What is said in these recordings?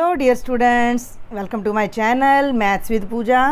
Hello dear students, welcome to my channel maths with Pooja.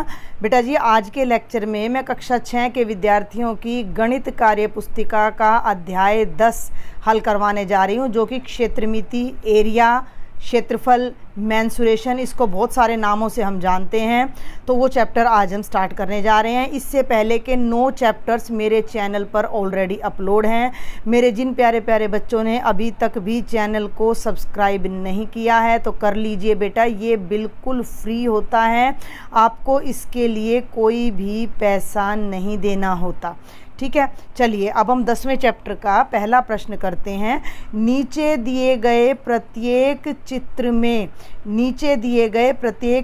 बेटा जी, आज के लेक्चर में मैं कक्षा 6 के विद्यार्थियों की गणित कार्य पुस्तिका का अध्याय 10 हल करवाने जा रही हूँ, जो कि क्षेत्रमिति, एरिया, क्षेत्रफल, मेंसुरेशन, इसको बहुत सारे नामों से हम जानते हैं। तो वो चैप्टर आज हम स्टार्ट करने जा रहे हैं। इससे पहले के 9 चैप्टर्स मेरे चैनल पर ऑलरेडी अपलोड हैं। मेरे जिन प्यारे प्यारे बच्चों ने अभी तक भी चैनल को सब्सक्राइब नहीं किया है तो कर लीजिए बेटा, ये बिल्कुल फ्री होता है, आपको इसके लिए कोई भी पैसा नहीं देना होता। ठीक है, चलिए अब हम 10वें चैप्टर का पहला प्रश्न करते हैं। नीचे दिए गए प्रत्येक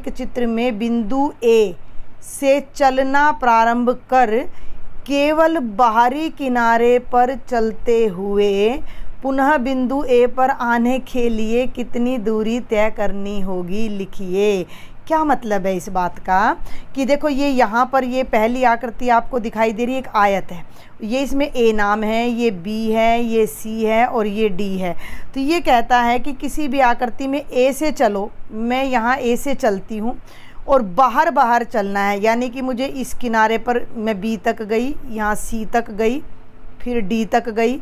चित्र में बिंदु ए से चलना प्रारंभ कर केवल बाहरी किनारे पर चलते हुए पुनः बिंदु ए पर आने के लिए कितनी दूरी तय करनी होगी, लिखिए। क्या मतलब है इस बात का कि देखो, ये यहाँ पर ये पहली आकृति आपको दिखाई दे रही है, एक आयत है, ये इसमें ए नाम है, ये बी है, ये सी है और ये डी है। तो ये कहता है कि किसी भी आकृति में ए से चलो, मैं यहाँ ए से चलती हूँ और बाहर बाहर चलना है, यानी कि मुझे इस किनारे पर मैं बी तक गई, यहाँ सी तक गई, फिर डी तक गई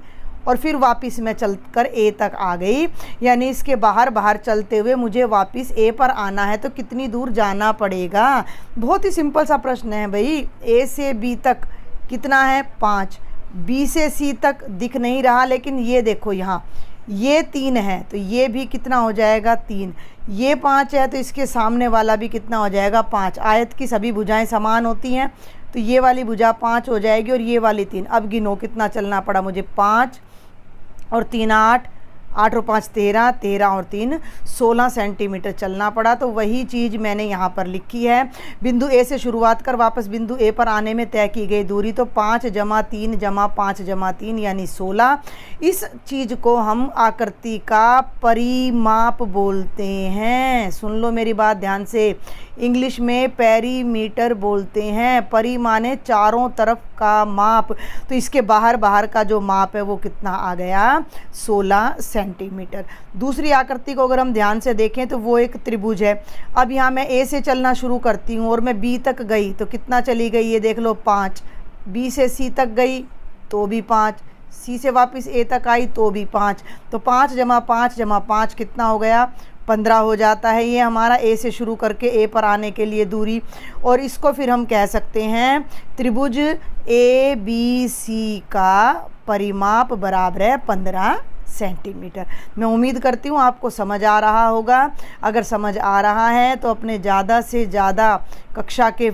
और फिर वापस मैं चलकर ए तक आ गई, यानी इसके बाहर बाहर चलते हुए मुझे वापस ए पर आना है। तो कितनी दूर जाना पड़ेगा? बहुत ही सिंपल सा प्रश्न है भाई। ए से बी तक कितना है? 5। बी से सी तक दिख नहीं रहा, लेकिन ये देखो यहाँ ये 3 है, तो ये भी कितना हो जाएगा? 3। ये 5 है, तो इसके सामने वाला भी कितना हो जाएगा? 5। आयत की सभी भुजाएं समान होती हैं, तो ये वाली भुजा 5 हो जाएगी और ये वाली 3। अब गिनो कितना चलना पड़ा मुझे? 5 और 3 8, 8 और 5 13, 13 और 3 16 सेंटीमीटर चलना पड़ा। तो वही चीज़ मैंने यहाँ पर लिखी है। बिंदु ए से शुरुआत कर वापस बिंदु ए पर आने में तय की गई दूरी, तो 5 जमा 3 जमा 5 जमा 3 यानी 16। इस चीज़ को हम आकृति का परिमाप बोलते हैं। सुन लो मेरी बात ध्यान से, इंग्लिश में पेरीमीटर बोलते हैं। परी माने चारों तरफ का माप, तो इसके बाहर बाहर का जो माप है वो कितना आ गया? 16 सेंटीमीटर। दूसरी आकृति को अगर हम ध्यान से देखें तो वो एक त्रिभुज है। अब यहाँ मैं ए से चलना शुरू करती हूँ और मैं बी तक गई, तो कितना चली गई? ये देख लो 5। बी से सी तक गई तो भी 5, सी से वापस ए तक आई तो भी 5। तो 5 जमा 5 जमा 5 कितना हो गया? 15 हो जाता है। ये हमारा ए से शुरू करके ए पर आने के लिए दूरी, और इसको फिर हम कह सकते हैं त्रिभुज ए बी सी का परिमाप बराबर है 15 सेंटीमीटर। मैं उम्मीद करती हूँ आपको समझ आ रहा होगा। अगर समझ आ रहा है तो अपने ज़्यादा से ज़्यादा कक्षा के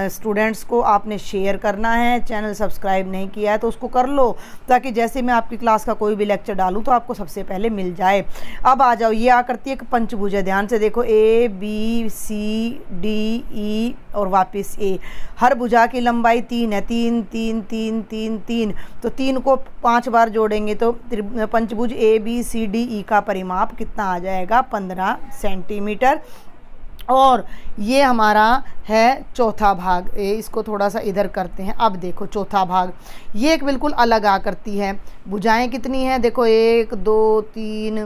स्टूडेंट्स को आपने शेयर करना है। चैनल सब्सक्राइब नहीं किया है तो उसको कर लो, ताकि जैसे मैं आपकी क्लास का कोई भी लेक्चर डालूँ तो आपको सबसे पहले मिल जाए। अब आ जाओ, ये आकृति एक पंचभुज है। ध्यान से देखो, ए बी सी डी ई और वापस ए। हर भुजा की लंबाई 3 है, 3 3 3 3 3। तो 3 को 5 बार जोड़ेंगे तो पंचभुज ए बी सी डी ई का परिमाप कितना आ जाएगा? 15 सेंटीमीटर। और ये हमारा है चौथा भाग। इसको थोड़ा सा इधर करते हैं। अब देखो चौथा भाग, ये एक बिल्कुल अलग आकृति है। भुजाएं कितनी हैं? देखो 1 2 3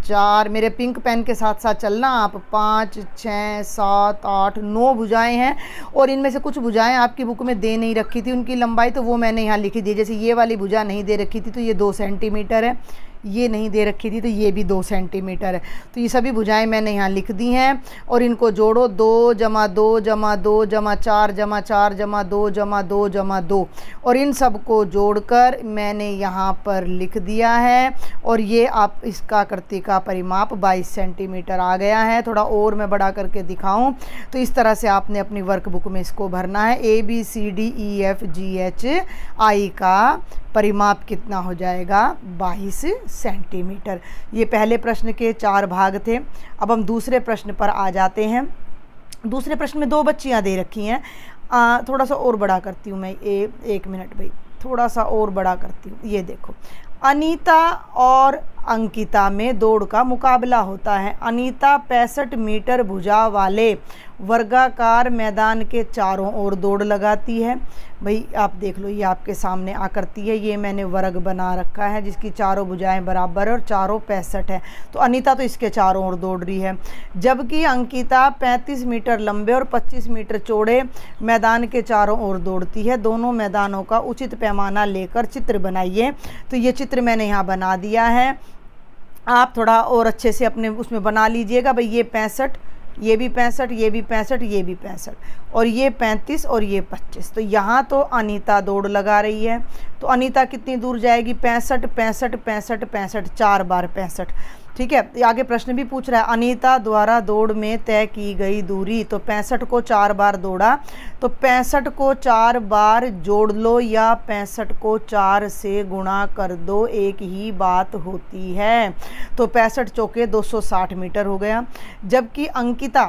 4, मेरे पिंक पेन के साथ साथ चलना आप, 5 6 7 8 9 भुजाएं हैं। और इनमें से कुछ भुजाएं आपकी बुक में दे नहीं रखी थी, उनकी लंबाई तो वो मैंने यहाँ लिखी दी। जैसे ये वाली भुजा नहीं दे रखी थी तो ये 2 सेंटीमीटर है, ये नहीं दे रखी थी तो ये भी 2 सेंटीमीटर है। तो ये सभी भुजाएं मैंने यहाँ लिख दी हैं और इनको जोड़ो, 2 जमा 2 जमा 2 जमा 4 जमा 4 जमा 2 जमा 2 जमा 2, और इन सब को जोड़कर मैंने यहाँ पर लिख दिया है। और ये आप इसका आकृति का परिमाप 22 सेंटीमीटर आ गया है। थोड़ा और मैं बड़ा करके दिखाऊं तो इस तरह से आपने अपनी वर्कबुक में इसको भरना है। A B C D E F G H I का परिमाप कितना हो जाएगा? 22 सेंटीमीटर। ये पहले प्रश्न के 4 भाग थे। अब हम दूसरे प्रश्न पर आ जाते हैं। दूसरे प्रश्न में 2 बच्चियां दे रखी हैं। थोड़ा सा और बड़ा करती हूँ मैं, एक मिनट भाई, थोड़ा सा और बड़ा करती हूँ। ये देखो, अनीता और अंकिता में दौड़ का मुकाबला होता है। अनीता 65 मीटर भुजा वाले वर्गाकार मैदान के चारों ओर दौड़ लगाती है। भाई आप देख लो, ये आपके सामने आकृति है, ये मैंने वर्ग बना रखा है जिसकी चारों भुजाएं बराबर है और चारों 65 है। तो अनीता तो इसके चारों ओर दौड़ रही है, जबकि अंकिता 35 मीटर लंबे और 25 मीटर चौड़े मैदान के चारों ओर दौड़ती है। दोनों मैदानों का उचित पैमाना लेकर चित्र बनाइए। तो ये चित्र मैंने यहाँ बना दिया है, आप थोड़ा और अच्छे से अपने उसमें बना लीजिएगा। भाई ये 65, ये भी 65, ये भी 65, ये भी 65 और ये 35 और ये 25। तो यहाँ तो अनीता दौड़ लगा रही है, तो अनीता कितनी दूर जाएगी? 65, 65, 65, 65, 4 बार 65। ठीक है, आगे प्रश्न भी पूछ रहा है, अनीता द्वारा दौड़ में तय की गई दूरी। तो 65 को 4 बार दौड़ा, तो 65 को 4 बार जोड़ लो या 65 को 4 से गुणा कर दो, एक ही बात होती है। तो 65 चौके 260 मीटर हो गया। जबकि अंकिता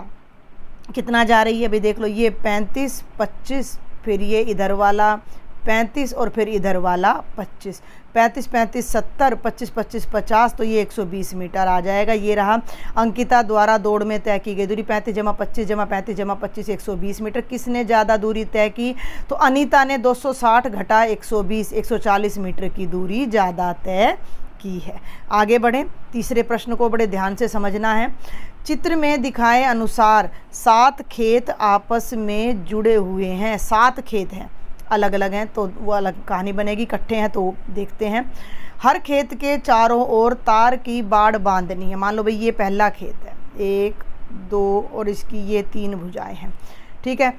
कितना जा रही है? भाई देख लो, ये 35, 25, फिर ये इधर वाला 35 और फिर इधर वाला 25, 35, 35, 70, 25, 25, 50, तो ये 120 मीटर आ जाएगा। ये रहा अंकिता द्वारा दौड़ में तय की गई दूरी, 35 जमा 25 जमा 35 जमा 25, 120 मीटर। किसने ज़्यादा दूरी तय की? तो अनीता ने 260 घटा 120, 140 मीटर की दूरी ज़्यादा तय की है। आगे बढ़ें, तीसरे प्रश्न को बड़े ध्यान से समझना है। चित्र में दिखाए अनुसार 7 खेत आपस में जुड़े हुए हैं। 7 खेत हैं, अलग अलग हैं तो वो अलग कहानी बनेगी, इकट्ठे हैं तो देखते हैं। हर खेत के चारों ओर तार की बाड़ बांधनी है। मान लो भाई ये पहला खेत है, 1, 2 और इसकी ये 3 भुजाएं हैं। ठीक है,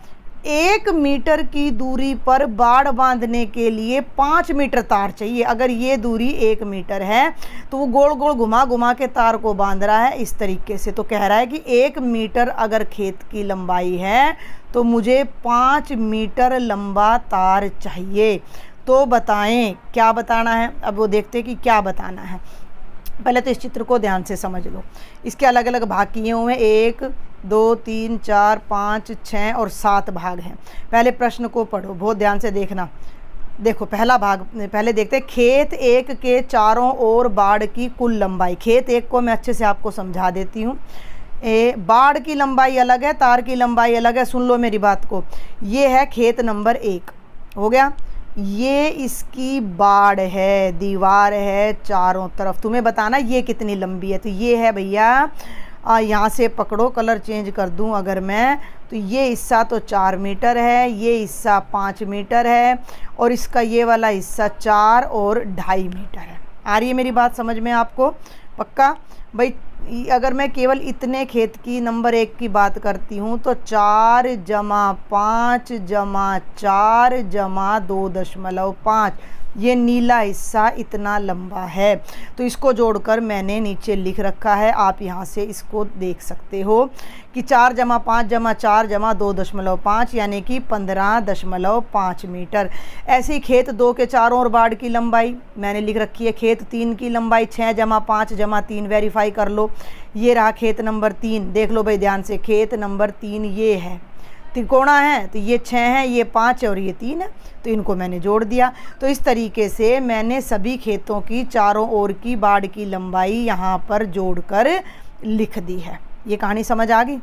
1 मीटर की दूरी पर बाड़ बांधने के लिए 5 मीटर तार चाहिए। अगर ये दूरी 1 मीटर है तो वो गोल गोल घुमा घुमा के तार को बांध रहा है इस तरीके से। तो कह रहा है कि 1 मीटर अगर खेत की लंबाई है तो मुझे 5 मीटर लंबा तार चाहिए। तो बताएं क्या बताना है। अब वो देखते हैं कि क्या बताना है। पहले तो इस चित्र को ध्यान से समझ लो, इसके अलग अलग भाग किए हुए हैं, 1, 2, 3, 4, 5, 6 और 7 भाग हैं। पहले प्रश्न को पढ़ो, बहुत ध्यान से देखना। देखो पहला भाग पहले देखते हैं। खेत 1 के चारों ओर बाड़ की कुल लंबाई। खेत 1 को मैं अच्छे से आपको समझा देती हूँ। बाड़ की लंबाई अलग है, तार की लंबाई अलग है। सुन लो मेरी बात को। ये है खेत नंबर 1, हो गया। ये इसकी बाड़ है, दीवार है चारों तरफ। तुम्हें बताना ये कितनी लंबी है। तो ये है भैया, यहाँ से पकड़ो, कलर चेंज कर दूँ अगर मैं, तो ये हिस्सा तो 4 मीटर है, ये हिस्सा 5 मीटर है और इसका ये वाला हिस्सा 4 और 2.5 मीटर है। आ रही है मेरी बात समझ में आपको? पक्का? भाई अगर मैं केवल इतने खेत की नंबर 1 की बात करती हूँ तो 4 जमा 5 जमा 4 जमा 2.5, ये नीला हिस्सा इतना लंबा है। तो इसको जोड़कर मैंने नीचे लिख रखा है, आप यहाँ से इसको देख सकते हो कि 4 जमा 5 जमा 4 जमा 2.5 यानी कि 15.5 मीटर। ऐसे ही खेत 2 के चारों ओर बाड़ की लंबाई मैंने लिख रखी है। खेत 3 की लंबाई 6 जमा 5 जमा 3, वेरीफाई कर लो। ये रहा खेत नंबर 3, देख लो भाई ध्यान से। खेत नंबर 3 ये है, त्रिकोणा है, तो ये 6 है, ये 5 है और ये 3 है, तो इनको मैंने जोड़ दिया। तो इस तरीके से मैंने सभी खेतों की चारों ओर की बाड़ की लंबाई यहाँ पर जोड़कर लिख दी है। ये कहानी समझ आ गई?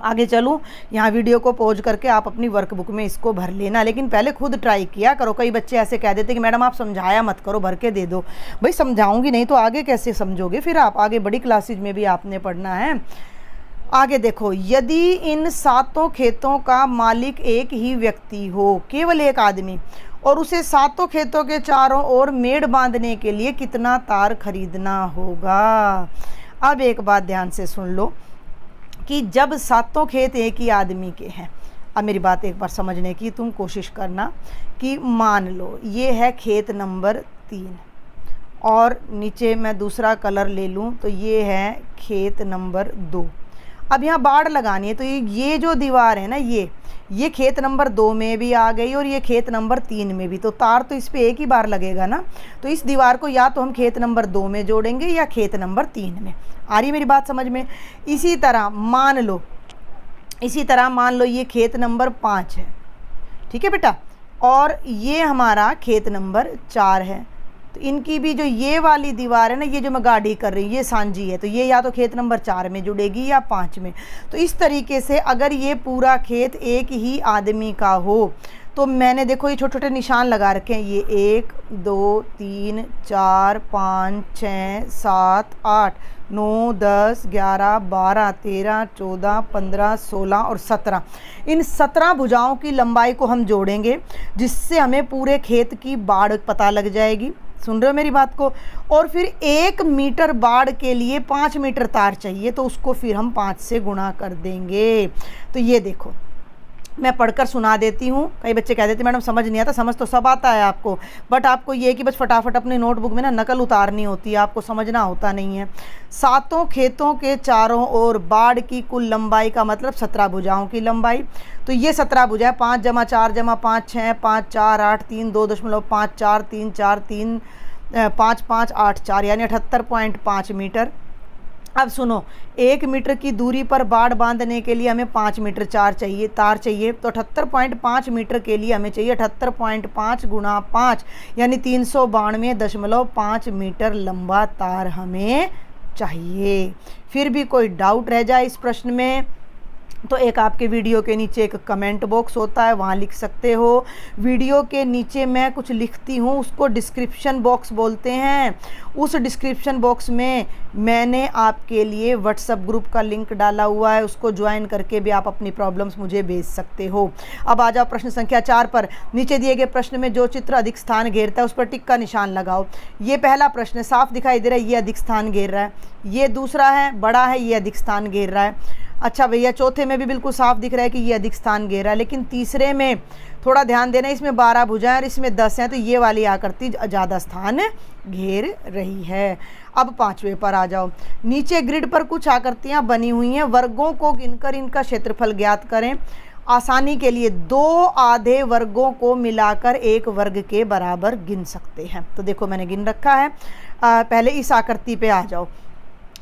आगे चलूँ, यहाँ वीडियो को पॉज करके आप अपनी वर्कबुक में इसको भर लेना, लेकिन पहले खुद ट्राई किया करो। कई बच्चे ऐसे कह देते कि मैडम आप समझाया मत करो, भर के दे दो। भाई समझाऊंगी नहीं तो आगे कैसे समझोगे फिर आप? आगे बड़ी क्लासेज में भी आपने पढ़ना है। आगे देखो, यदि इन 7 खेतों का मालिक एक ही व्यक्ति हो, केवल एक आदमी, और उसे 7 खेतों के चारों ओर मेड़ बांधने के लिए कितना तार खरीदना होगा? अब एक बात ध्यान से सुन लो कि जब 7 खेत एक ही आदमी के हैं, अब मेरी बात एक बार समझने की तुम कोशिश करना कि मान लो ये है खेत नंबर 3 और नीचे मैं दूसरा कलर ले लूँ तो ये है खेत नंबर 2। अब यहाँ बाड़ लगानी है तो ये जो दीवार है ना, ये खेत नंबर 2 में भी आ गई और ये खेत नंबर 3 में भी, तो तार तो इस पे एक ही बार लगेगा ना। तो इस दीवार को या तो हम खेत नंबर 2 में जोड़ेंगे या खेत नंबर 3 में। आ रही मेरी बात समझ में? इसी तरह मान लो ये खेत नंबर 5 है, ठीक है बेटा, और ये हमारा खेत नंबर 4 है। तो इनकी भी जो ये वाली दीवार है ना, ये जो मैं गाड़ी कर रही हूँ, ये सांझी है, तो ये या तो खेत नंबर 4 में जुड़ेगी या 5 में। तो इस तरीके से अगर ये पूरा खेत एक ही आदमी का हो तो मैंने देखो ये छोटे छोटे निशान लगा रखे हैं, ये 1 2 3 4 5 6 7 8 9 10 11 12 13 14 15 16 और 17। इन 17 भुजाओं की लंबाई को हम जोड़ेंगे, जिससे हमें पूरे खेत की बाड़ पता लग जाएगी। सुन रहे हो मेरी बात को? और फिर 1 मीटर बाड़ के लिए 5 मीटर तार चाहिए, तो उसको फिर हम 5 से गुणा कर देंगे। तो ये देखो मैं पढ़कर सुना देती हूँ। कई बच्चे कह देते मैडम समझ नहीं आता। समझ तो सब आता है आपको, बट आपको ये कि बस फटाफट अपनी नोटबुक में ना नकल उतारनी होती है, आपको समझना होता नहीं है। 7 खेतों के चारों ओर बाड़ की कुल लंबाई का मतलब 17 भुजाओं की लंबाई। तो ये 17 भुजाएं 5 + 4 + 5 6 5 4 8 3 2.5 4 3 4 3 5 5 8 4 यानी 78.5 मीटर। अब सुनो, 1 मीटर की दूरी पर बाड़ बांधने के लिए हमें 5 मीटर तार चाहिए। तो 78.5 मीटर के लिए हमें चाहिए 78.5 × 5 यानी 392.5 मीटर लंबा तार हमें चाहिए। फिर भी कोई डाउट रह जाए इस प्रश्न में तो एक आपके वीडियो के नीचे एक कमेंट बॉक्स होता है, वहाँ लिख सकते हो। वीडियो के नीचे मैं कुछ लिखती हूँ, उसको डिस्क्रिप्शन बॉक्स बोलते हैं। उस डिस्क्रिप्शन बॉक्स में मैंने आपके लिए व्हाट्सएप ग्रुप का लिंक डाला हुआ है, उसको ज्वाइन करके भी आप अपनी प्रॉब्लम्स मुझे भेज सकते हो। अब आ जाओ प्रश्न संख्या 4 पर। नीचे दिए गए प्रश्न में जो चित्र अधिक स्थान घेरता है उस पर टिक का निशान लगाओ। ये पहला प्रश्न साफ दिखाई दे रहा है, ये अधिक स्थान घेर रहा है। ये दूसरा है, बड़ा है, ये अधिक स्थान घेर रहा है। अच्छा भैया, चौथे में भी बिल्कुल साफ दिख रहा है कि ये अधिक स्थान घेर रहा है, लेकिन तीसरे में थोड़ा ध्यान देना, इसमें 12 भुजाएं और इसमें 10 हैं, तो ये वाली आकृति ज़्यादा स्थान घेर रही है। अब 5वें पर आ जाओ। नीचे ग्रिड पर कुछ आकृतियां बनी हुई हैं, वर्गों को गिनकर इनका क्षेत्रफल ज्ञात करें। आसानी के लिए 2 आधे वर्गों को मिलाकर एक वर्ग के बराबर गिन सकते हैं। तो देखो मैंने गिन रखा है। पहले इस आकृति पे आ जाओ।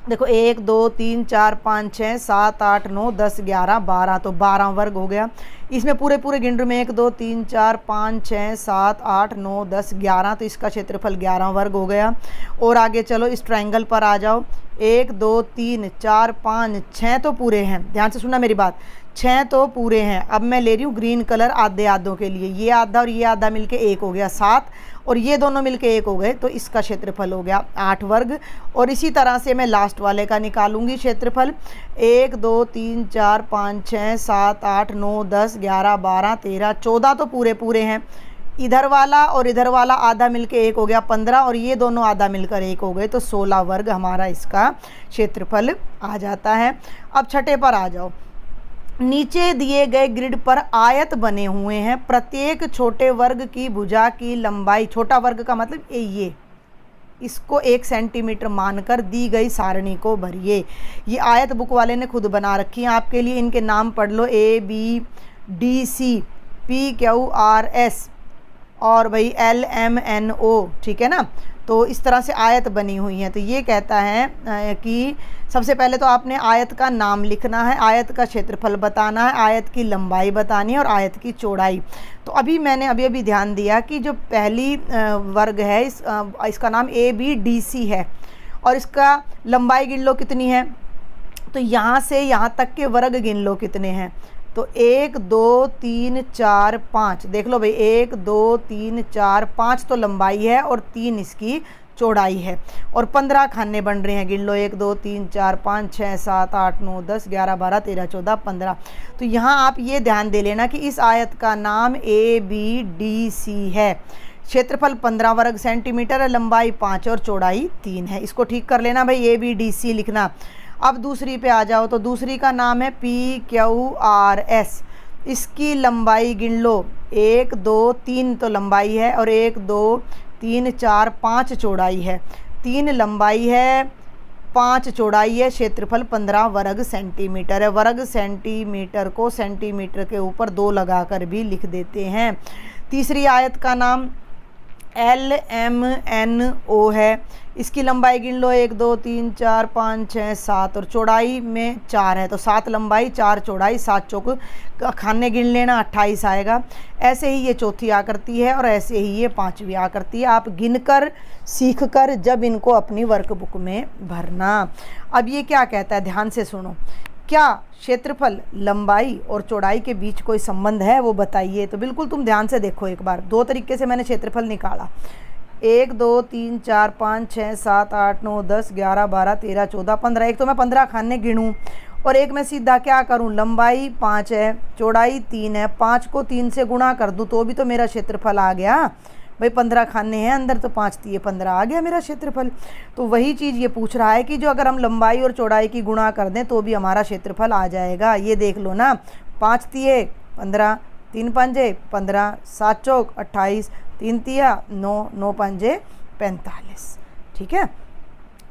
देखो 1 2 3 4 5 6 7 8 9 10 11 12, तो 12 वर्ग हो गया। इसमें पूरे गिन में 1 2 3 4 5 6 7 8 9 10 11, तो इसका क्षेत्रफल 11 वर्ग हो गया। और आगे चलो इस ट्रायंगल पर आ जाओ। 1 2 3 4 5 6 तो पूरे हैं, ध्यान से सुनना मेरी बात, 6 तो पूरे हैं। अब मैं ले रही हूँ ग्रीन कलर आधे आधों के लिए, ये आधा और ये आधा मिलके 1 हो गया 7, और ये दोनों मिलके 1 हो गए, तो इसका क्षेत्रफल हो गया 8 वर्ग। और इसी तरह से मैं लास्ट वाले का निकालूंगी क्षेत्रफल। 1 2 3 4 5 6 7 8 9 10 11 12 13 14 तो पूरे हैं। इधर वाला और इधर वाला आधा मिलके 1 हो गया 15, और ये दोनों आधा मिलकर 1 हो गए, तो 16 वर्ग हमारा इसका क्षेत्रफल आ जाता है। अब छठे पर आ जाओ। नीचे दिए गए ग्रिड पर आयत बने हुए हैं, प्रत्येक छोटे वर्ग की भुजा की लंबाई, छोटा वर्ग का मतलब ये, इसको 1 सेंटीमीटर मानकर दी गई सारणी को भरिए। ये आयत बुक वाले ने खुद बना रखी है आपके लिए, इनके नाम पढ़ लो, ABDC PQRS और भाई LMNO, ठीक है ना। तो इस तरह से आयत बनी हुई है। तो ये कहता है कि सबसे पहले तो आपने आयत का नाम लिखना है, आयत का क्षेत्रफल बताना है, आयत की लंबाई बतानी है और आयत की चौड़ाई। तो अभी मैंने अभी ध्यान दिया कि जो पहली वर्ग है इसका नाम ABDC है, और इसका लंबाई गिन लो कितनी है। तो यहाँ से यहाँ तक के वर्ग गिन लो कितने हैं। तो 1 2 3 4 5, देख लो भाई, 1 2 3 4 5 तो लंबाई है और 3 इसकी चौड़ाई है, और 15 खाने बन रहे हैं, गिन लो 1 2 3 4 5 6 7 8 9 10 11 12 13 14 15। तो यहाँ आप ये ध्यान दे लेना कि इस आयत का नाम ABDC है। क्षेत्रफल 15 वर्ग सेंटीमीटर है, लंबाई 5 और चौड़ाई 3 है। इसको ठीक कर लेना भाई, ABDC लिखना। अब दूसरी पे आ जाओ। तो दूसरी का नाम है PQRS, इसकी लंबाई गिन लो, 1 2 3 तो लंबाई है, और 1 2 3 4 5 चौड़ाई है, 3 लंबाई है 5 चौड़ाई है, क्षेत्रफल 15 वर्ग सेंटीमीटर है। वर्ग सेंटीमीटर को सेंटीमीटर के ऊपर 2 लगाकर भी लिख देते हैं। तीसरी आयत का नाम LMNO है। इसकी लंबाई गिन लो 1 2 3 4 5 6 7 और चौड़ाई में 4 है, तो 7 लंबाई 4 चौड़ाई, 7 चौक खाने गिन लेना 28 आएगा। ऐसे ही ये चौथी आकृति है और ऐसे ही ये पांचवी आकृति है। आप गिनकर सीख कर जब इनको अपनी वर्कबुक में भरना। अब ये क्या कहता है, ध्यान से सुनो। क्या क्षेत्रफल लंबाई और चौड़ाई के बीच कोई संबंध है, वो बताइए। तो बिल्कुल तुम ध्यान से देखो एक बार। दो तरीके से मैंने क्षेत्रफल निकाला, 1 2 3 4 5 6 7 8 9 10 11 12 13 14 15। एक तो मैं 15 खाने गिनूँ और एक मैं सीधा क्या करूं, लंबाई 5 है, चौड़ाई 3 है, 5 को 3 से गुणा कर दूं तो भी तो मेरा क्षेत्रफल आ गया भाई। 15 खाने हैं अंदर, तो 5 तिये 15 आ गया मेरा क्षेत्रफल। तो वही चीज़ ये पूछ रहा है कि जो अगर हम लंबाई और चौड़ाई की गुणा कर दें तो भी हमारा क्षेत्रफल आ जाएगा। ये देख लो ना, 5 तिये 15, 3 पंजे 15, 7 चौक 28, 3 तिया 9, 9 पंजे 45। ठीक है,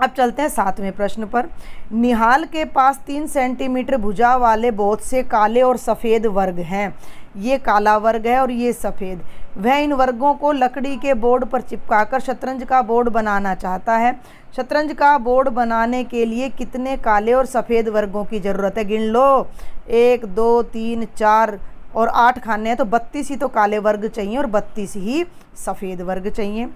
अब चलते हैं 7वें प्रश्न पर। निहाल के पास 3 सेंटीमीटर भुजा वाले बहुत से काले और सफ़ेद वर्ग हैं। ये काला वर्ग है और ये सफ़ेद। वह इन वर्गों को लकड़ी के बोर्ड पर चिपकाकर शतरंज का बोर्ड बनाना चाहता है। शतरंज का बोर्ड बनाने के लिए कितने काले और सफ़ेद वर्गों की ज़रूरत है, गिन लो। 1 2 3 4 और 8 खाने हैं, तो 32 ही तो काले वर्ग चाहिए और 32 ही सफ़ेद वर्ग चाहिए।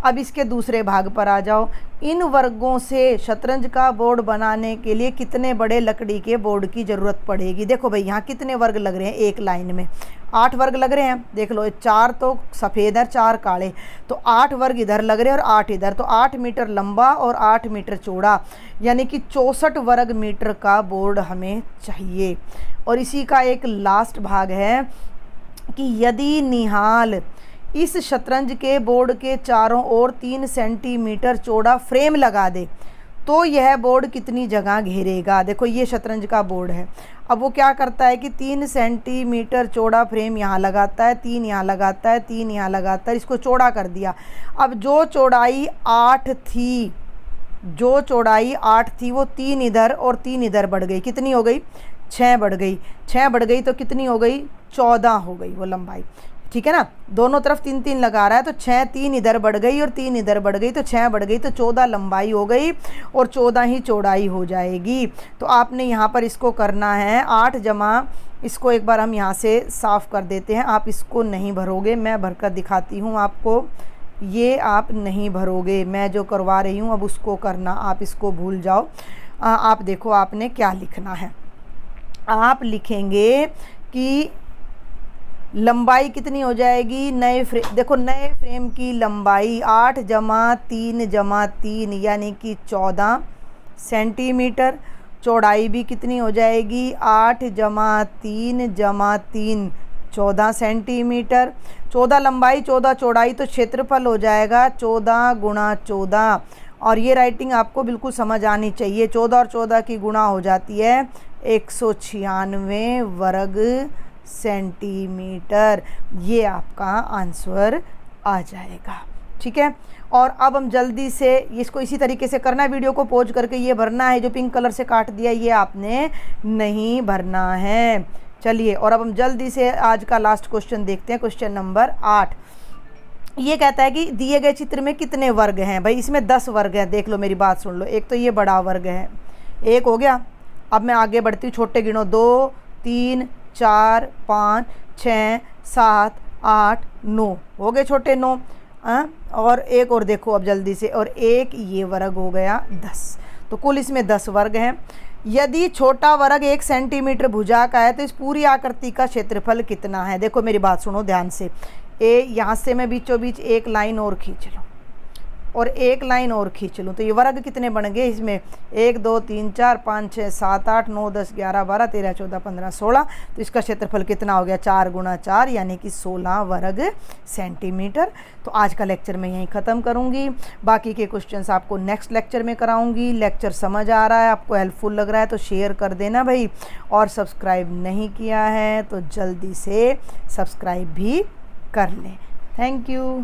अब इसके दूसरे भाग पर आ जाओ। इन वर्गों से शतरंज का बोर्ड बनाने के लिए कितने बड़े लकड़ी के बोर्ड की ज़रूरत पड़ेगी। देखो भाई, यहाँ कितने वर्ग लग रहे हैं एक लाइन में, 8 वर्ग लग रहे हैं। देख लो, 4 तो सफ़ेद है, 4 काले, तो 8 वर्ग इधर लग रहे हैं और 8 इधर, तो 8 मीटर लंबा और 8 मीटर चौड़ा, यानी कि 64 वर्ग मीटर का बोर्ड हमें चाहिए। और इसी का एक लास्ट भाग है कि यदि निहाल इस शतरंज के बोर्ड के चारों ओर 3 सेंटीमीटर चौड़ा फ्रेम लगा दे तो यह बोर्ड कितनी जगह घेरेगा। देखो, ये शतरंज का बोर्ड है। अब वो क्या करता है कि 3 सेंटीमीटर चौड़ा फ्रेम यहाँ लगाता है, 3 यहाँ लगाता है, 3 यहाँ लगाता है, इसको चौड़ा कर दिया। अब जो चौड़ाई 8 थी, जो चौड़ाई 8 थी वो 3 इधर और 3 इधर बढ़ गई, कितनी हो गई, 6 बढ़ गई। 6 बढ़ गई तो कितनी हो गई, 14 हो गई वो लंबाई। ठीक है ना, दोनों तरफ 3 3 लगा रहा है, तो 6 3 इधर बढ़ गई और 3 इधर बढ़ गई, तो 6 बढ़ गई, तो 14 लंबाई हो गई और 14 ही चौड़ाई हो जाएगी। तो आपने यहाँ पर इसको करना है 8 जमा, इसको एक बार हम यहाँ से साफ़ कर देते हैं। आप इसको नहीं भरोगे, मैं भरकर दिखाती हूँ आपको। ये आप नहीं भरोगे, मैं जो करवा रही हूँ अब उसको करना, आप इसको भूल जाओ। आप देखो आपने क्या लिखना है। आप लिखेंगे कि लंबाई कितनी हो जाएगी, नए फ्रेम, देखो नए फ्रेम की लंबाई 8 जमा 3 जमा 3 यानी कि 14 सेंटीमीटर। चौड़ाई भी कितनी हो जाएगी, 8 जमा 3 जमा 3 14 सेंटीमीटर। 14 लंबाई 14 चौड़ाई, तो क्षेत्रफल हो जाएगा 14 गुणा 14। और ये राइटिंग आपको बिल्कुल समझ आनी चाहिए। 14 और 14 की गुणा हो जाती है 196 वर्ग सेंटीमीटर। ये आपका आंसर आ जाएगा। ठीक है, और अब हम जल्दी से इसको इसी तरीके से करना है, वीडियो को पॉज करके ये भरना है। जो पिंक कलर से काट दिया ये आपने नहीं भरना है। चलिए, और अब हम जल्दी से आज का लास्ट क्वेश्चन देखते हैं, क्वेश्चन नंबर 8। ये कहता है कि दिए गए चित्र में कितने वर्ग हैं। भाई इसमें 10 वर्ग हैं, देख लो मेरी बात सुन लो। एक तो ये बड़ा वर्ग है, एक हो गया। अब मैं आगे बढ़ती हूँ, छोटे गिनो, 2 3 4 5 6 7 8 9 हो गए छोटे 9। और एक और देखो अब जल्दी से, और एक ये वर्ग हो गया 10। तो कुल इसमें 10 वर्ग हैं। यदि छोटा वर्ग 1 सेंटीमीटर भुजा का है तो इस पूरी आकृति का क्षेत्रफल कितना है। देखो मेरी बात सुनो ध्यान से। यहाँ से मैं बीचों बीच एक लाइन और खींच लूँ और एक लाइन और खींच लूँ, तो ये वर्ग कितने बन गए इसमें, 1 2 3 4 5 6 7 8 9 10 11 12 13 14 15 16। तो इसका क्षेत्रफल कितना हो गया, 4 गुणा 4 यानी कि 16 वर्ग सेंटीमीटर। तो आज का लेक्चर मैं यहीं ख़त्म करूँगी। बाकी के क्वेश्चंस आपको नेक्स्ट लेक्चर में कराऊँगी। लेक्चर समझ आ रहा है, आपको हेल्पफुल लग रहा है तो शेयर कर देना भाई, और सब्सक्राइब नहीं किया है तो जल्दी से सब्सक्राइब भी कर लें। Thank you.